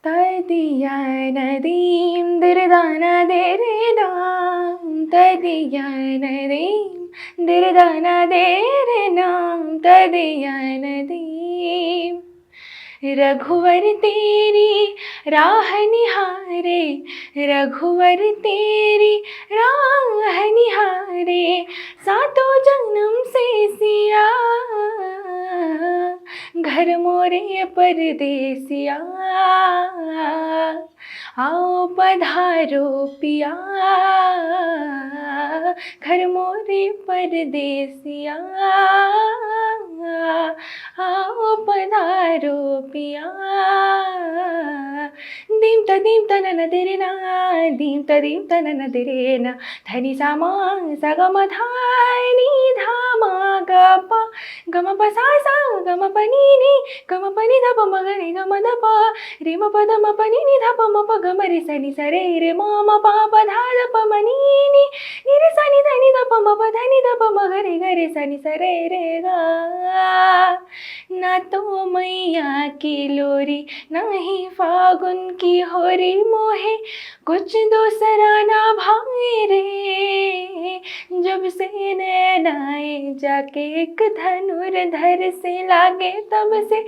तदिया नदीं दिरदाना देरेनाम तदिया नदीं दिरदाना देरेनाम तदिया नदीं रघुवर तेरी राह निहारे रघुवर तेरी राह निहारे सातों जन्म से सिया घर मोरे परदेसिया आओ पधारो पिया घर मोरे परदेसिया आओ पधारो पिया दीम तनन दिरेना दीम तनन दिरेना धनी सामा सगम धानी धामा गपा गम पसा गम पनी नी गम पनी धप मगरे गम धप रे म पद म पनी नी धप म प गम रे सनी सरे रे म म पा प धा धप मनी नी नी रे सनी धनी धप म प धनी धप मगरे गरे सनी सरे रे गा ना तो मैया की लोरी नहीं फागुन की होरी मोहे कुछ दूसरा ना भाई रे जब से नैनाए जाके एक धनुर्धर से लागे तब से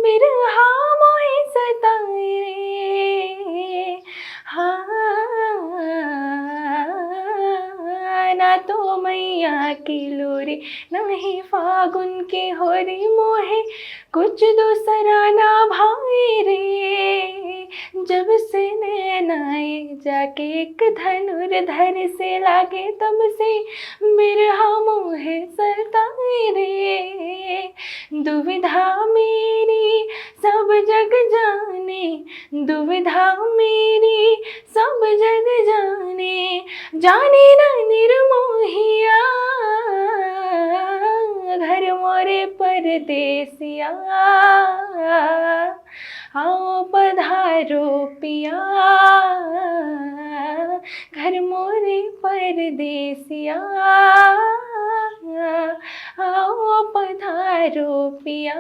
बिरहा मोहे सताए रे हाँ ना तो मैया की लोरी नहीं फागुन की होरी मोहे कुछ दूसरा ना भाई रे जब से नैनाए जाके एक धनुर्धर से लागे तब से बिरहा मोहे सताए रे दुविधा मेरी सब जग जाने दुविधा मेरी सब जग जाने जाने ना निर्मोहिया घर मोरे परदेसिया आओ पधारो पिया घर मोरे परदेसिया आओ पधारो पिया।